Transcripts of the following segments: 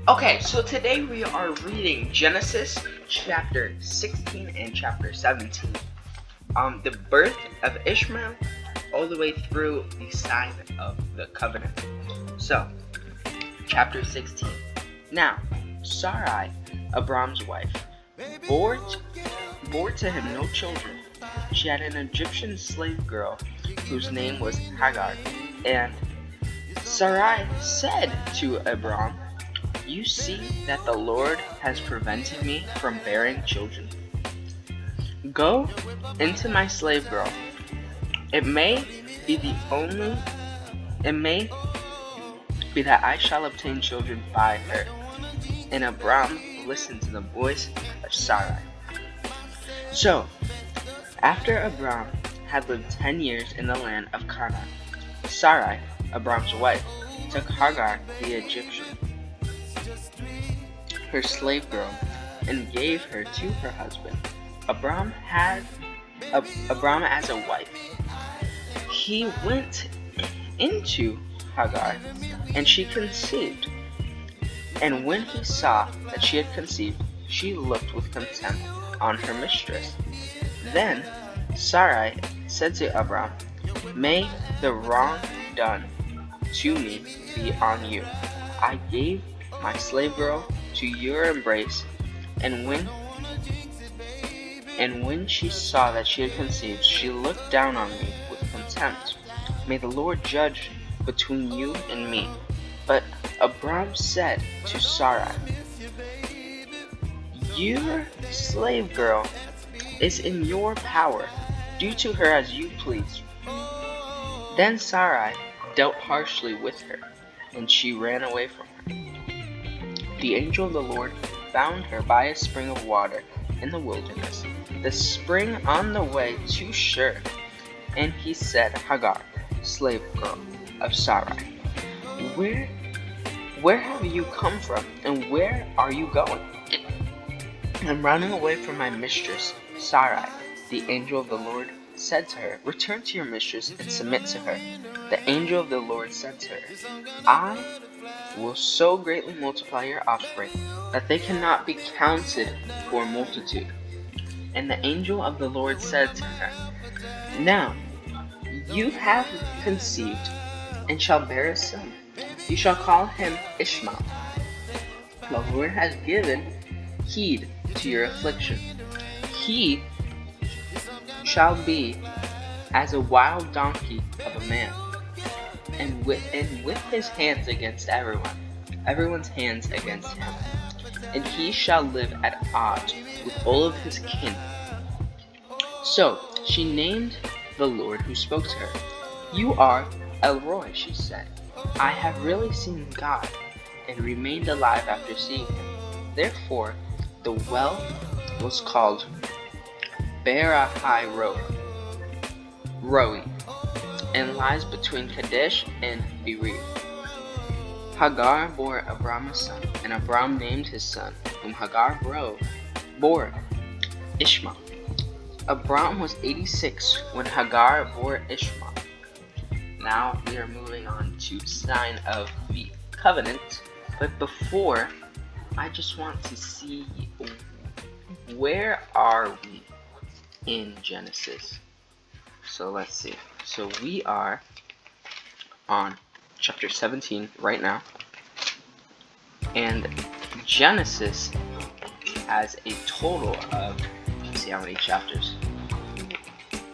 Okay, so today we are reading Genesis chapter 16 and chapter 17. The birth of Ishmael all the way through the sign of the covenant. So, chapter 16. Now, Sarai, Abram's wife, bore to him no children. She had an Egyptian slave girl whose name was Hagar. And Sarai said to Abram, "You see that the Lord has prevented me from bearing children. Go into my slave girl. It may be that I shall obtain children by her." And Abram listened to the voice of Sarai. So, after Abram had lived 10 years in the land of Canaan, Sarai, Abram's wife, took Hagar the Egyptian, her slave girl, and gave her to her husband, Abram as a wife. He went into Hagar, and she conceived. And when he saw that she had conceived, she looked with contempt on her mistress. Then Sarai said to Abram, "May the wrong done to me be on you. I gave my slave girl to your embrace, and when she saw that she had conceived, she looked down on me with contempt. May the Lord judge between you and me." But Abram said to Sarai, "Your slave girl is in your power. Do to her as you please." Then Sarai dealt harshly with her, and she ran away from her. The angel of the Lord found her by a spring of water in the wilderness, the spring on the way to Shur. And he said, "Hagar, slave girl of Sarai, where have you come from, and where are you going?" "I'm running away from my mistress, Sarai." The angel of the Lord said to her, "Return to your mistress and submit to her." The angel of the Lord said to her, "I will so greatly multiply your offspring that they cannot be counted for multitude." And the angel of the Lord said to her, "Now you have conceived and shall bear a son. You shall call him Ishmael. The Lord has given heed to your affliction. He shall be as a wild donkey of a man, and with his hands against everyone's hands against him. And he shall live at odds with all of his kin." So she named the Lord who spoke to her. "You are El Roi," she said. "I have really seen God, and remained alive after seeing him." Therefore the well was called Roi, and lies between Kadesh and Bered. Hagar bore Abram a son, and Abram named his son, whom Hagar bore, Ishmael. Abram was 86 when Hagar bore Ishmael. Now we are moving on to sign of the covenant, but before, I just want to see, where are we in Genesis? So let's see. So we are on chapter 17 right now, and Genesis has a total of, let's see how many chapters,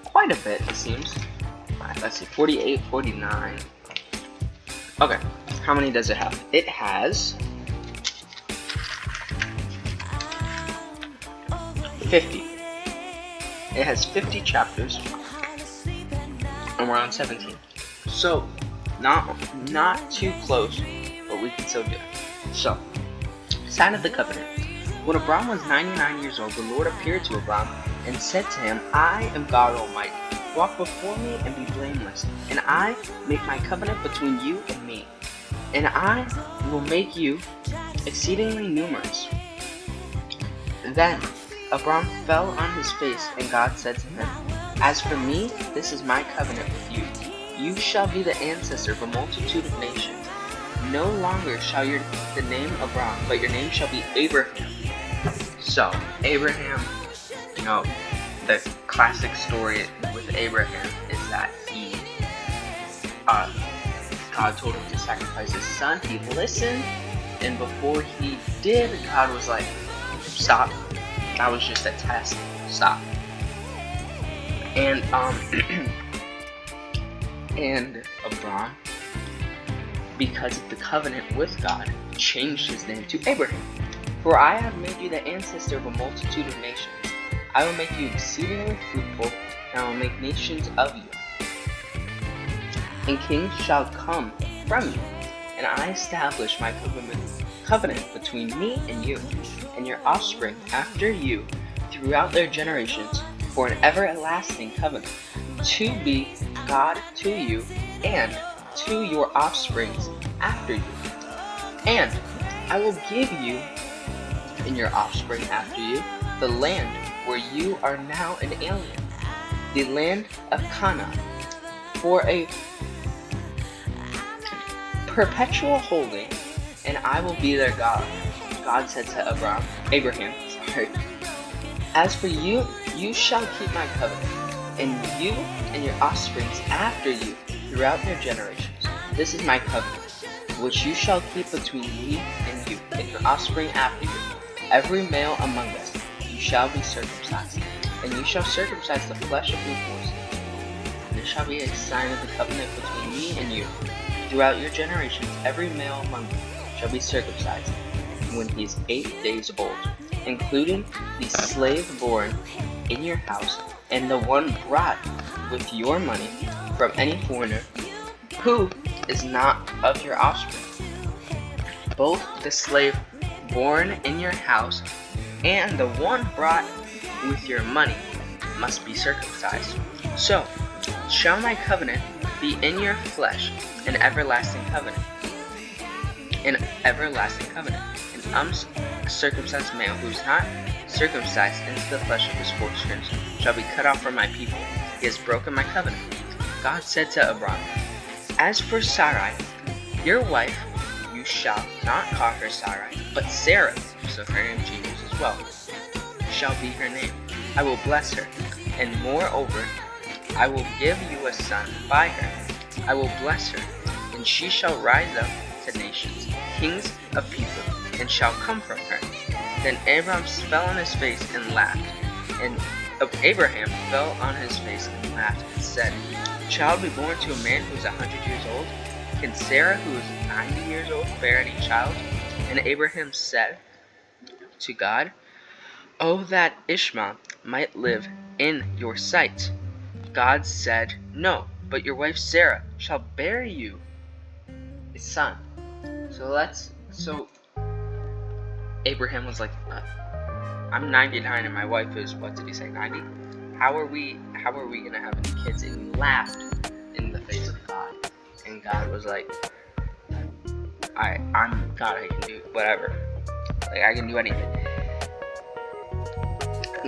quite a bit it seems. Alright, let's see, 48, 49. Okay, how many does it have? It has 50. It has 50 chapters, and we're on 17. So, not too close, but we can still do it. So, sign of the covenant. When Abram was 99 years old, the Lord appeared to Abram and said to him, "I am God Almighty. Walk before me and be blameless, and I make my covenant between you and me. And I will make you exceedingly numerous." Then Abram fell on his face, and God said to him, "As for me, this is my covenant with you. You shall be the ancestor of a multitude of nations. No longer shall the name Abram, but your name shall be Abraham. So, Abraham, the classic story with Abraham is that God told him to sacrifice his son. He listened, and before he did, God was like, stop. That was just a test. Stop. And and Abram, because of the covenant with God, changed his name to Abraham. For I have made you the ancestor of a multitude of nations. I will make you exceedingly fruitful, and I will make nations of you. And kings shall come from you, and I establish my covenant between me and you, and your offspring after you, throughout their generations, for an everlasting covenant, to be God to you, and to your offsprings after you. And I will give you and your offspring after you the land where you are now an alien, the land of Canaan, for a perpetual holding, and I will be their God. God said to Abraham, as for you, you shall keep my covenant, and you and your offsprings after you throughout their generations. This is my covenant, which you shall keep between me and you, and your offspring after you. Every male among us, you shall be circumcised, and you shall circumcise the flesh of your foreskin. This shall be a sign of the covenant between me and you. Throughout your generations, every male among you shall be circumcised when he is 8 days old, including the slave born in your house, and the one brought with your money from any foreigner who is not of your offspring. Both the slave born in your house and the one brought with your money must be circumcised. So shall my covenant be in your flesh, an everlasting covenant. An everlasting covenant. An uncircumcised male who is not circumcised into the flesh of his foreskins shall be cut off from my people. He has broken my covenant. God said to Abram, as for Sarai, your wife, you shall not call her Sarai, but Sarah, so her name changes as well, shall be her name. I will bless her, and moreover, I will give you a son by her. I will bless her, and she shall rise up to nations, kings of people, and shall come from her. Then Abram fell on his face and laughed, and Abraham fell on his face and laughed and said, shall be born to a man who is 100 years old? Can Sarah, who is 90 years old, bear any child? And Abraham said to God, oh, that Ishmael might live in your sight. God said, no, but your wife Sarah shall bear you a son. So Abraham was like, I'm 99 and my wife is, what did he say, 90? How are we gonna have any kids? And he laughed in the face of God. And God was like, I'm God, I can do whatever. Like, I can do anything.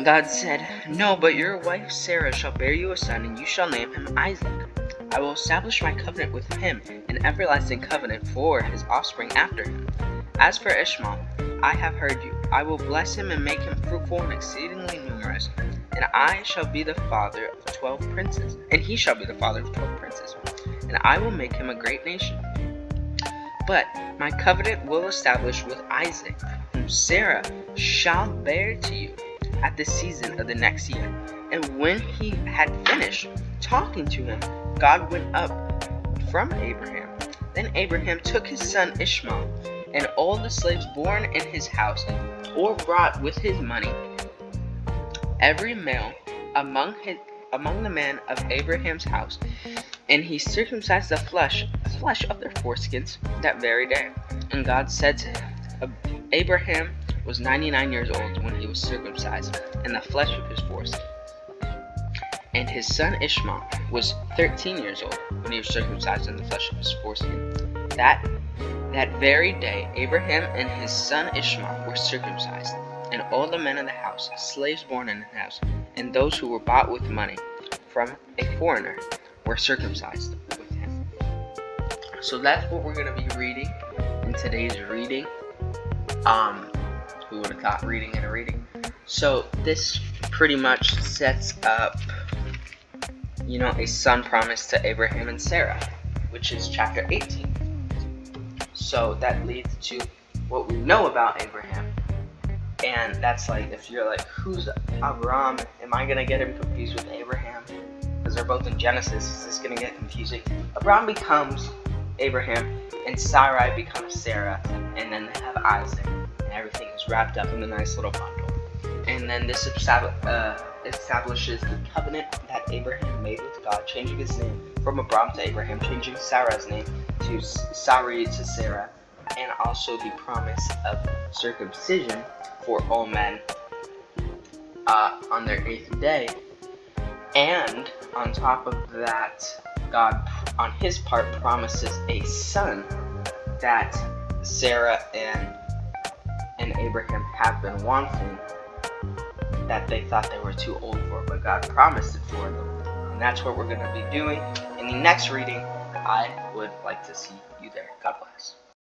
God said, no, but your wife Sarah shall bear you a son, and you shall name him Isaac. I will establish my covenant with him, an everlasting covenant for his offspring after him. As for Ishmael, I have heard you. I will bless him and make him fruitful and exceedingly numerous, and I shall be the father of 12 princes, and he shall be the father of 12 princes, and I will make him a great nation. But my covenant will establish with Isaac, whom Sarah shall bear to you at the season of the next year. And when he had finished talking to him, God went up from Abraham. Then Abraham took his son Ishmael, and all the slaves born in his house, or brought with his money, every male among the men of Abraham's house, and he circumcised the flesh of their foreskins that very day. And God said to him, Abraham was 99 years old when he was circumcised in the flesh of his foreskin. And his son Ishmael was 13 years old when he was circumcised in the flesh of his foreskin. That very day Abraham and his son Ishmael were circumcised, and all the men of the house, slaves born in the house, and those who were bought with money from a foreigner, were circumcised with him. So that's what we're going to be reading in today's reading. Who would have thought reading in a reading? So this pretty much sets up, a son promise to Abraham and Sarah, which is chapter 18. So that leads to what we know about Abraham. And that's like, if you're like, who's Abraham? Am I going to get him confused with Abraham? Because they're both in Genesis. Is this going to get confusing? Abraham becomes Abraham, and Sarai becomes Sarah, and then they have Isaac. And everything is wrapped up in a nice little bundle. And then this establishes the covenant that Abraham made with God, changing his name from Abram to Abraham, changing Sarah's name to Sarai to Sarah, and also the promise of circumcision for all men on their 8th day. And on top of that, God, on his part, promises a son that Sarah and Abraham have been wanting, that they thought they were too old for, but God promised it for them. And that's what we're going to be doing. In the next reading, I would like to see you there. God bless.